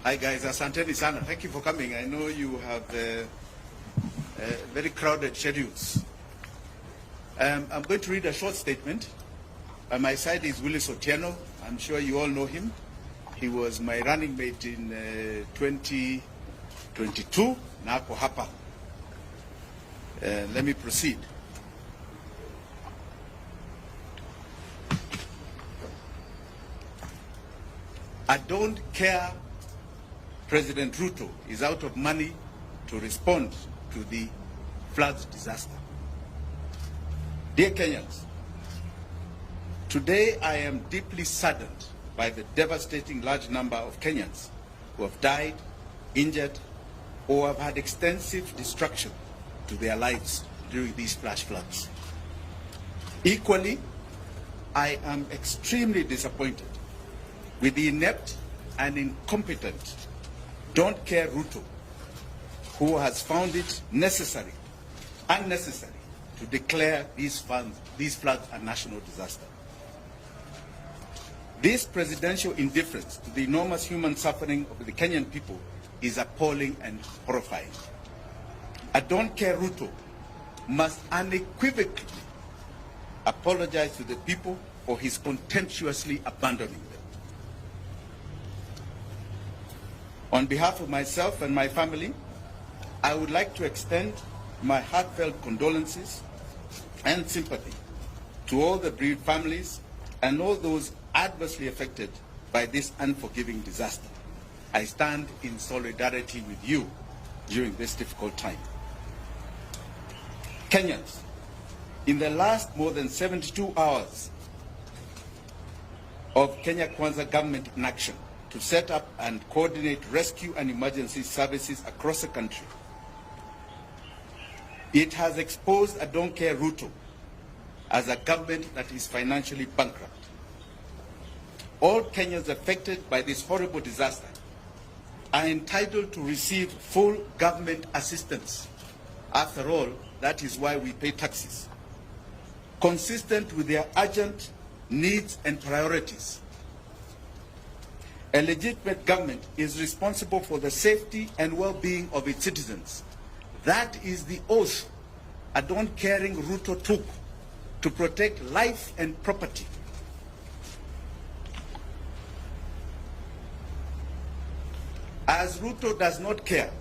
Hi guys, asanteni sana. Thank you for coming. I know you have very crowded schedules. I'm going to read a short statement. By my side is Willis Otieno. I'm sure you all know him. He was my running mate in 2022. Na ako hapa. Let me proceed. I don't care President Ruto is out of money to respond to the floods disaster. Dear Kenyans, today I am deeply saddened by the devastating large number of Kenyans who have died, injured, or have had extensive destruction to their lives during these flash floods. Equally, I am extremely disappointed with the inept and incompetent Don't Care Ruto, who has found it unnecessary to declare these floods a national disaster. This presidential indifference to the enormous human suffering of the Kenyan people is appalling and horrifying. A Don't Care Ruto must unequivocally apologize to the people for his contemptuously abandoning them. On behalf of myself and my family, I would like to extend my heartfelt condolences and sympathy to all the bereaved families and all those adversely affected by this unforgiving disaster. I stand in solidarity with you during this difficult time. Kenyans, in the last more than 72 hours of Kenya Kwanza government in action to set up and coordinate rescue and emergency services across the country, it has exposed a Don't Care Ruto as a government that is financially bankrupt. All Kenyans affected by this horrible disaster are entitled to receive full government assistance. After all, that is why we pay taxes, consistent with their urgent needs and priorities. A legitimate government is responsible for the safety and well-being of its citizens. That is the oath a don't-caring Ruto took to protect life and property. As Ruto does not care,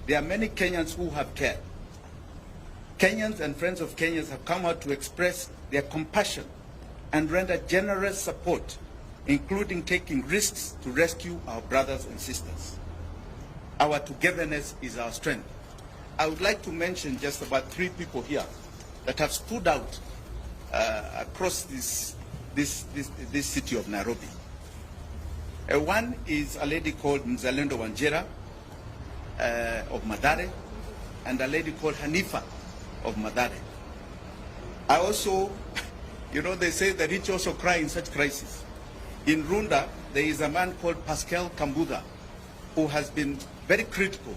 there are many Kenyans who have cared. Kenyans and friends of Kenyans have come out to express their compassion and render generous support, including taking risks to rescue our brothers and sisters. Our togetherness is our strength. I would like to mention just about 3 people here that have stood out across this city of Nairobi. One is a lady called Mzalendo Wanjira of Mathare, and a lady called Hanifa of Mathare. I also, you know, they say the rich also cry in such crises. In Runda, there is a man called Pascal Kambuga who has been very critical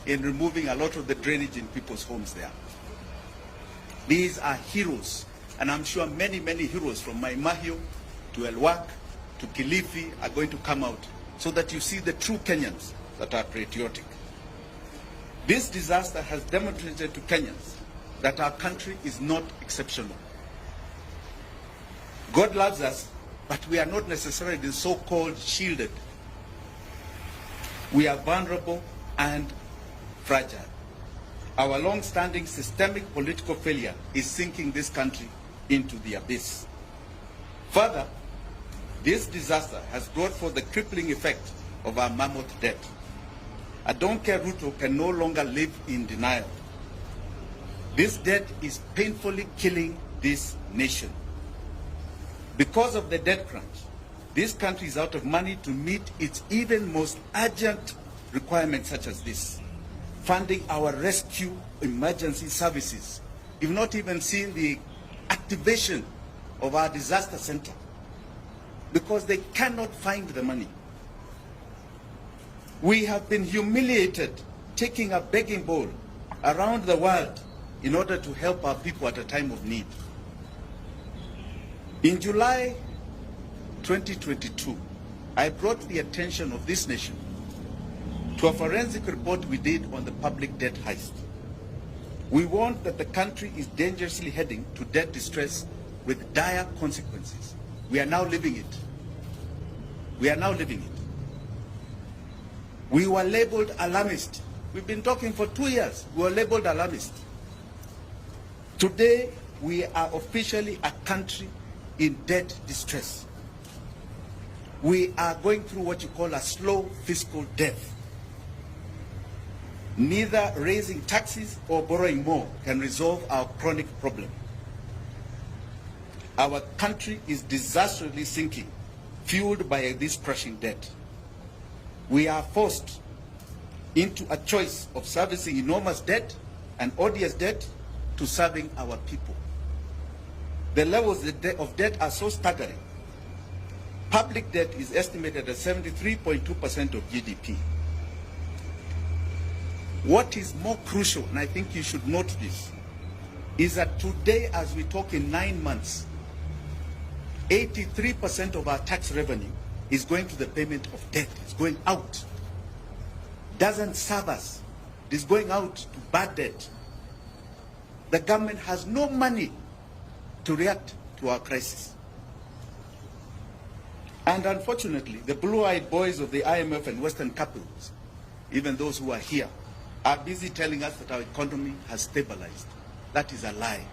in removing a lot of the drainage in people's homes there. These are heroes, and I'm sure many, many heroes from Maimahio to Elwak to Kilifi are going to come out so that you see the true Kenyans that are patriotic. This disaster has demonstrated to Kenyans that our country is not exceptional. God loves us, but we are not necessarily so-called shielded. We are vulnerable and fragile. Our long-standing systemic political failure is sinking this country into the abyss. Further, this disaster has brought forth the crippling effect of our mammoth debt. A Don't Care Ruto can no longer live in denial. This debt is painfully killing this nation. Because of the debt crunch, this country is out of money to meet its even most urgent requirements such as this. Funding our rescue emergency services. You've not even seen the activation of our disaster center because they cannot find the money. We have been humiliated taking a begging bowl around the world in order to help our people at a time of need. In July 2022, I brought the attention of this nation to a forensic report we did on the public debt heist. We warned that the country is dangerously heading to debt distress with dire consequences. We are now living it. We are now living it. We were labeled alarmist. We've been talking for 2 years. We were labeled alarmist. Today, we are officially a country in debt distress. We are going through what you call a slow fiscal death. Neither raising taxes or borrowing more can resolve our chronic problem. Our country is disastrously sinking, fueled by this crushing debt. We are forced into a choice of servicing enormous debt and odious debt to serving our people. The levels of debt are so staggering. Public debt is estimated at 73.2% of GDP. What is more crucial, and I think you should note this, is that today, as we talk, in 9 months, 83% of our tax revenue is going to the payment of debt. It's going out. Doesn't serve us. It's going out to bad debt. The government has no money to react to our crisis. And unfortunately, the blue-eyed boys of the IMF and Western capitals, even those who are here, are busy telling us that our economy has stabilized. That is a lie.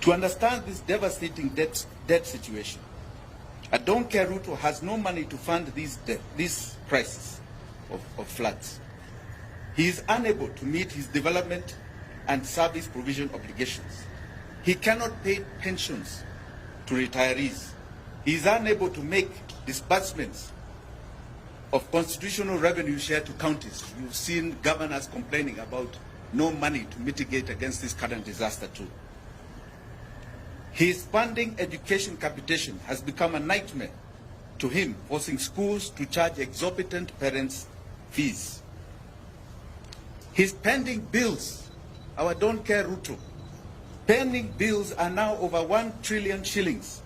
To understand this devastating debt situation, I don't care Ruto has no money to fund this crisis of floods. He is unable to meet his development and service provision obligations. He cannot pay pensions to retirees. He is unable to make disbursements of constitutional revenue share to counties. You've seen governors complaining about no money to mitigate against this current disaster too. His funding education capitation has become a nightmare to him, forcing schools to charge exorbitant parents' fees. His pending bills, our don't care Ruto, pending bills are now over 1 trillion shillings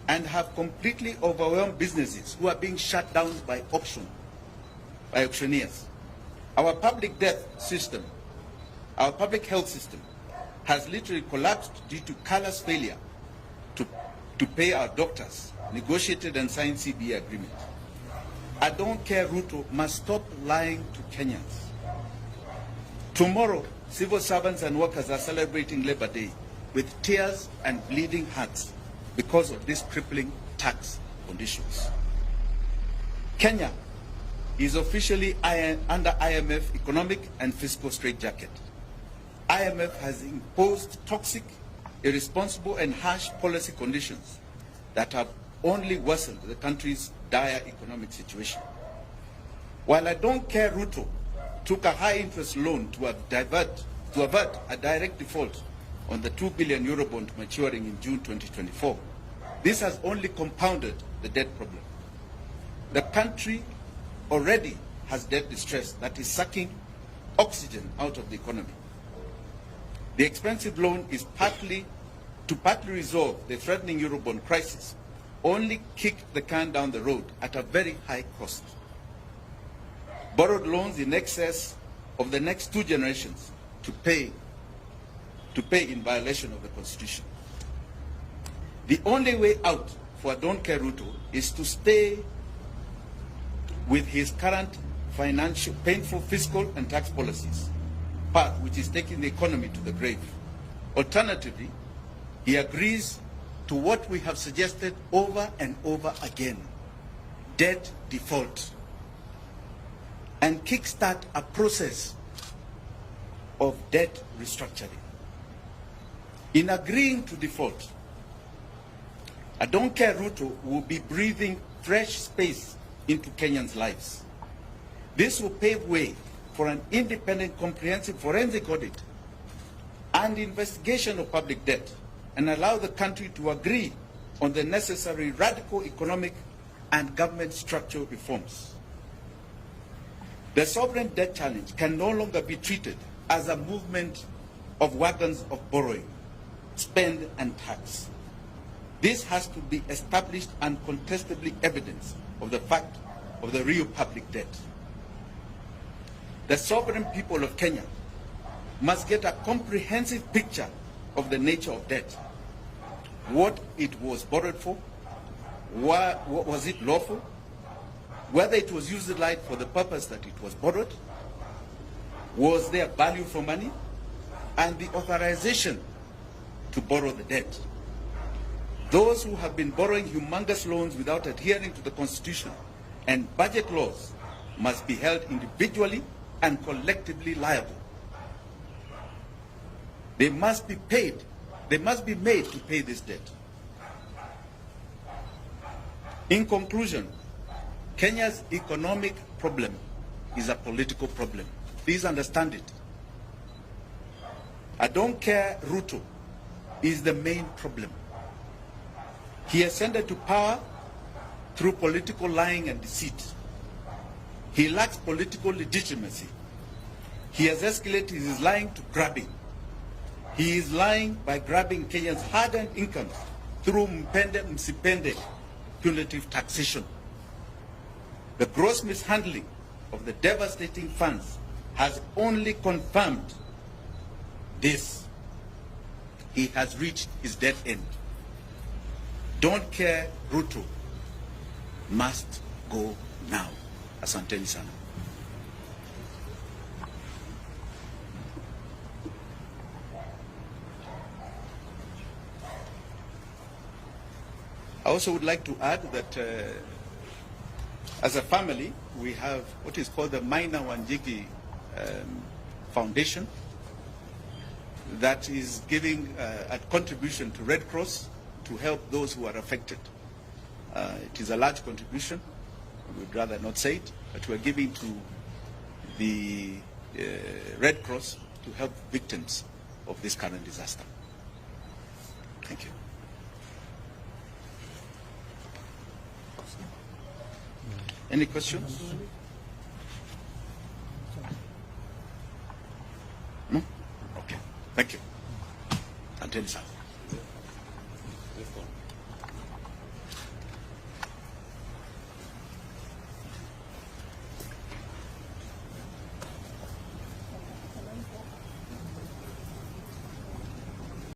and have completely overwhelmed businesses who are being shut down by auctioneers. Our public debt system, our public health system, has literally collapsed due to callous failure to pay our doctors, negotiated and signed CBA agreement. I don't care Ruto must stop lying to Kenyans. Tomorrow, civil servants and workers are celebrating Labor Day with tears and bleeding hearts because of these crippling tax conditions. Kenya is officially under IMF economic and fiscal straitjacket. IMF has imposed toxic, irresponsible and harsh policy conditions that have only worsened the country's dire economic situation. While I don't care Ruto took a high-interest loan to avert a direct default on the 2 billion euro bond maturing in June 2024, this has only compounded the debt problem. The country already has debt distress that is sucking oxygen out of the economy. The expensive loan is partly resolve the threatening Eurobond crisis, only kicked the can down the road at a very high cost. Borrowed loans in excess of the next 2 generations to pay in violation of the Constitution. The only way out for Don't Care Ruto is to stay with his current painful fiscal and tax policies, path which is taking the economy to the grave. Alternatively, he agrees to what we have suggested over and over again, debt default, and kickstart a process of debt restructuring. In agreeing to default, I don't care Ruto will be breathing fresh space into Kenyans' lives. This will pave way for an independent, comprehensive forensic audit and investigation of public debt, and allow the country to agree on the necessary radical economic and government structural reforms. The sovereign debt challenge can no longer be treated as a movement of wagons of borrowing, spend and tax. This has to be established and contestably evidence of the fact of the real public debt. The sovereign people of Kenya must get a comprehensive picture of the nature of debt, what it was borrowed for, was it lawful, whether it was utilized for the purpose that it was borrowed, was there value for money, and the authorization to borrow the debt. Those who have been borrowing humongous loans without adhering to the Constitution and budget laws must be held individually and collectively liable. They must be paid. They must be made to pay this debt. In conclusion, Kenya's economic problem is a political problem. Please understand it. I don't care Ruto is the main problem. He ascended to power through political lying and deceit. He lacks political legitimacy. He has escalated his lying to grabbing. He is lying by grabbing Kenyans' hard-earned incomes through msipende punitive taxation. The gross mishandling of the devastating funds has only confirmed this. He has reached his dead end. Don't care Ruto must go now. Asanteni sana. I also would like to add that as a family, we have what is called the Minor WANJIGI Foundation that is giving a contribution to Red Cross to help those who are affected. It is a large contribution. We'd rather not say it, but we're giving to the Red Cross to help victims of this current disaster. Thank you. Any questions? No? Okay. Thank you. Until